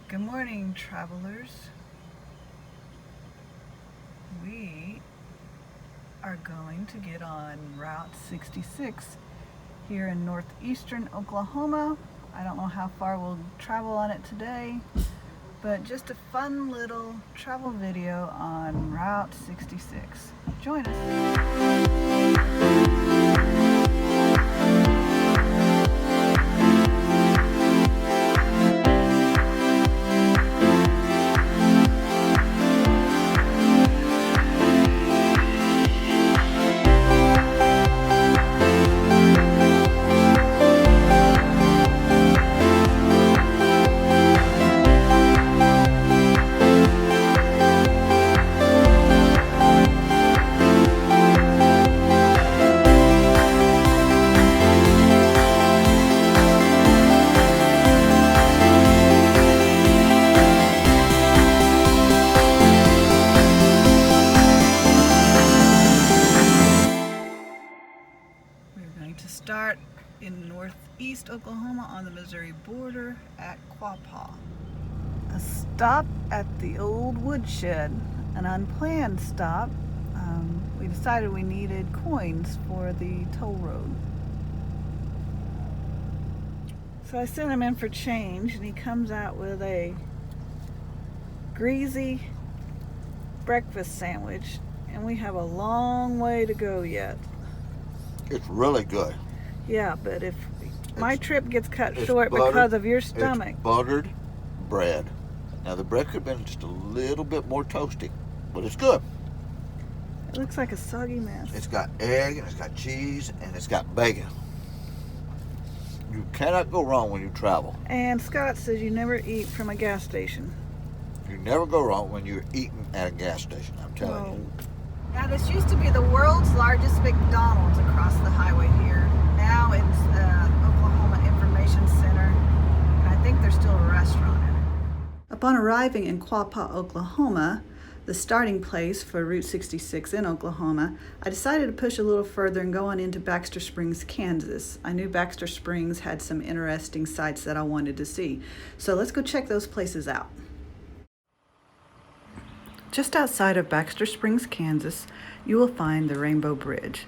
Good morning, travelers. We are going to get on Route 66 here in northeastern Oklahoma. I don't know how far we'll travel on it today, but just a fun little travel video on Route 66. Join us. To start in northeast Oklahoma on the Missouri border at Quapaw. A stop at the old woodshed, an unplanned stop. We decided we needed coins for the toll road. So I sent him in for change and he comes out with a greasy breakfast sandwich, and we have a long way to go yet. It's really good. Yeah, but if my trip gets cut short because of your stomach. It's buttered bread. Now the bread could have been just a little bit more toasty, but it's good. It looks like a soggy mess. It's got egg, and it's got cheese, and it's got bacon. You cannot go wrong when you travel. And Scott says you never eat from a gas station. You never go wrong when you're eating at a gas station, I'm telling you. Now this used to be the world's largest McDonald's across the highway here. Now it's Oklahoma Information Center, and I think there's still a restaurant in it. Upon arriving in Quapaw, Oklahoma, the starting place for Route 66 in Oklahoma, I decided to push a little further and go on into Baxter Springs, Kansas. I knew Baxter Springs had some interesting sites that I wanted to see. So let's go check those places out. Just outside of Baxter Springs, Kansas, you will find the Rainbow Bridge.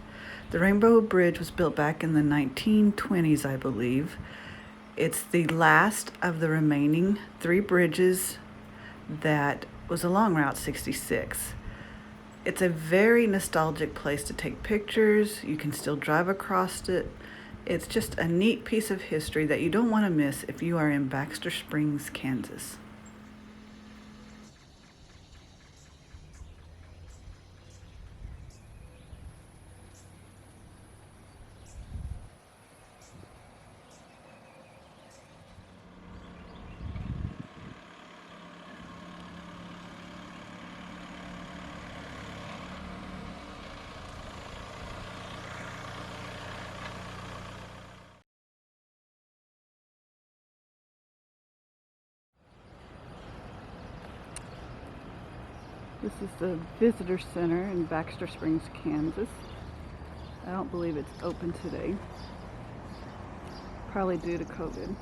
The Rainbow Bridge was built back in the 1920s, I believe. It's the last of the remaining 3 bridges that was along Route 66. It's a very nostalgic place to take pictures. You can still drive across it. It's just a neat piece of history that you don't want to miss if you are in Baxter Springs, Kansas. This is the visitor center in Baxter Springs, Kansas. I don't believe it's open today, probably due to COVID.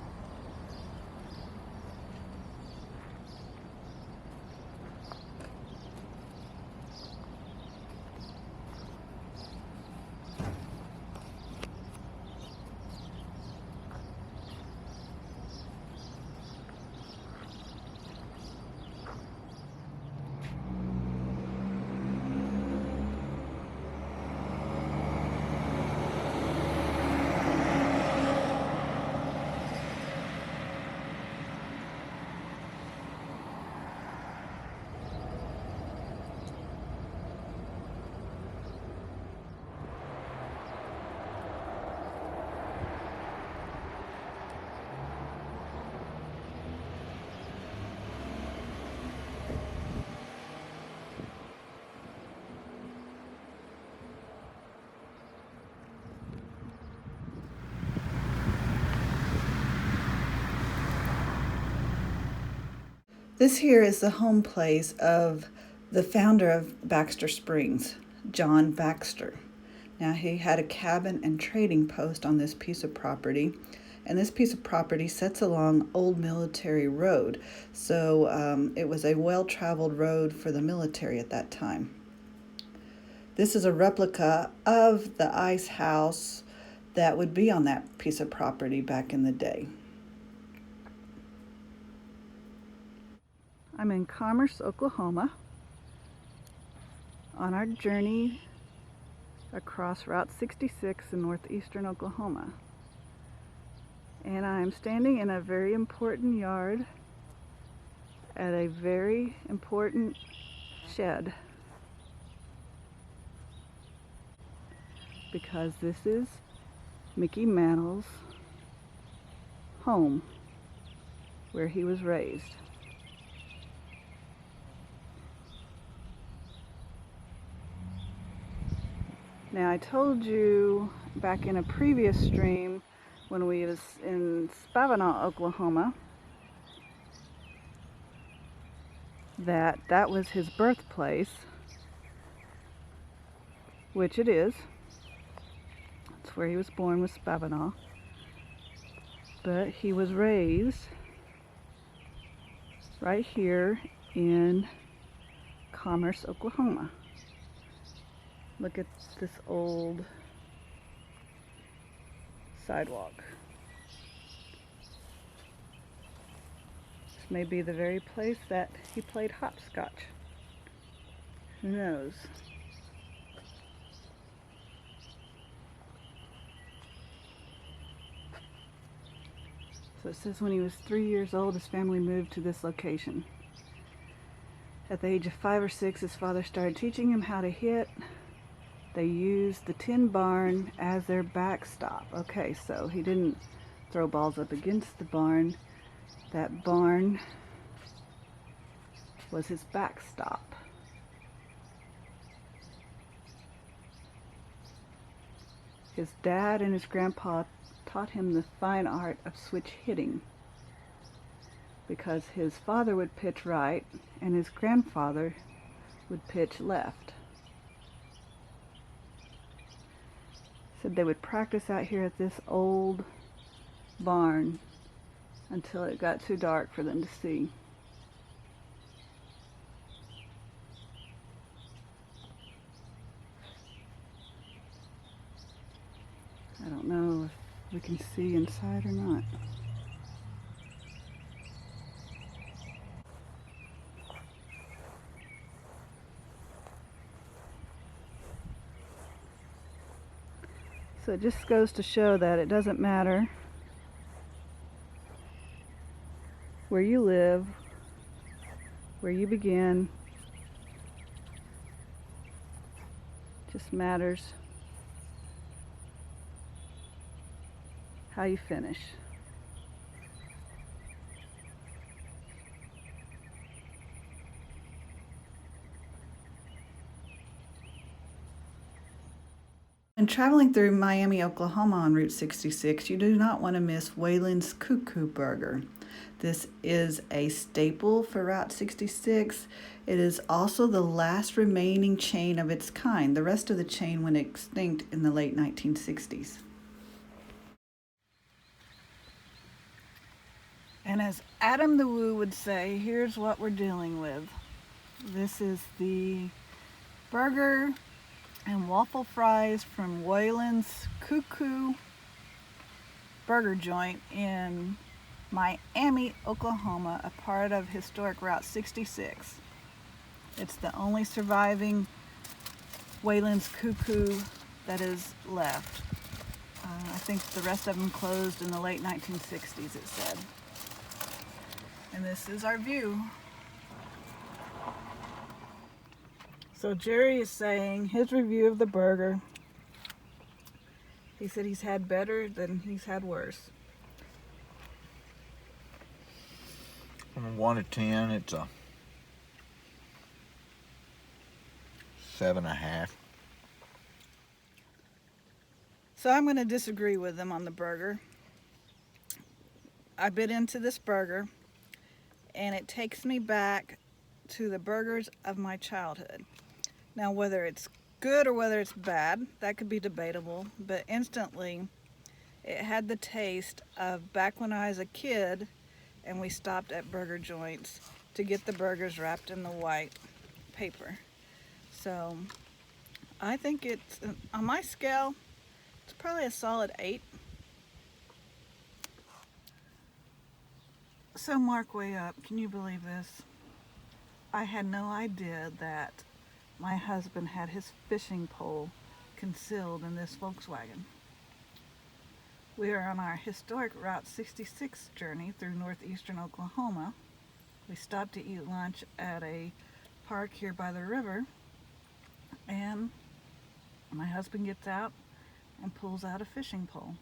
This here is the home place of the founder of Baxter Springs, John Baxter. Now he had a cabin and trading post on this piece of property, And this piece of property sits along Old Military Road. So it was a well-traveled road for the military at that time. This is a replica of the ice house that would be on that piece of property back in the day. I'm in Commerce, Oklahoma, on our journey across Route 66 in northeastern Oklahoma. And I'm standing in a very important yard at a very important shed, because this is Mickey Mantle's home where he was raised. Now, I told you back in a previous stream when we was in Quapaw, Oklahoma, that was his birthplace, which it is. That's where he was born, was Quapaw. But he was raised right here in Commerce, Oklahoma. Look at this old sidewalk. This may be the very place that he played hopscotch. Who knows? So it says when he was 3 years old, his family moved to this location. At the age of 5 or 6, his father started teaching him how to hit. They used the tin barn as their backstop. Okay, so he didn't throw balls up against the barn. That barn was his backstop. His dad and his grandpa taught him the fine art of switch hitting, because his father would pitch right and his grandfather would pitch left. Said they would practice out here at this old barn until it got too dark for them to see. I don't know if we can see inside or not. So it just goes to show that it doesn't matter where you live, where you begin. It just matters how you finish. When traveling through Miami, Oklahoma on Route 66, you do not want to miss Waltons Kuku burger. This is a staple for Route 66. It is also the last remaining chain of its kind. The rest of the chain went extinct in the late 1960s. And as Adam the Woo would say, here's what we're dealing with. This is the burger and waffle fries from Waltons Kuku burger joint in Miami, Oklahoma, a part of historic Route 66. It's the only surviving Waltons Kuku that is left. I think the rest of them closed in the late 1960s, it said. And this is our view. So Jerry is saying his review of the burger. He said he's had better than he's had worse. From a 1 to 10, it's a 7.5. So I'm going to disagree with him on the burger. I bit into this burger, and it takes me back to the burgers of my childhood. Now, whether it's good or whether it's bad, that could be debatable, but instantly It had the taste of back when I was a kid and we stopped at burger joints to get the burgers wrapped in the white paper. So I think it's, on my scale, it's probably a solid 8. So Mark, way up, can you believe this? I had no idea that my husband had his fishing pole concealed in this Volkswagen. We are on our historic Route 66 journey through northeastern Oklahoma. We stopped to eat lunch at a park here by the river, and my husband gets out and pulls out a fishing pole.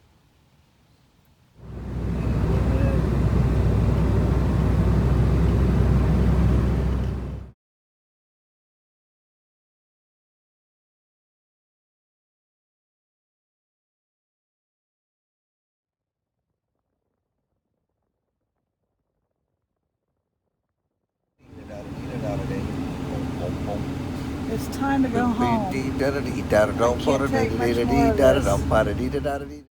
It's time to go home. I can't take much more of this.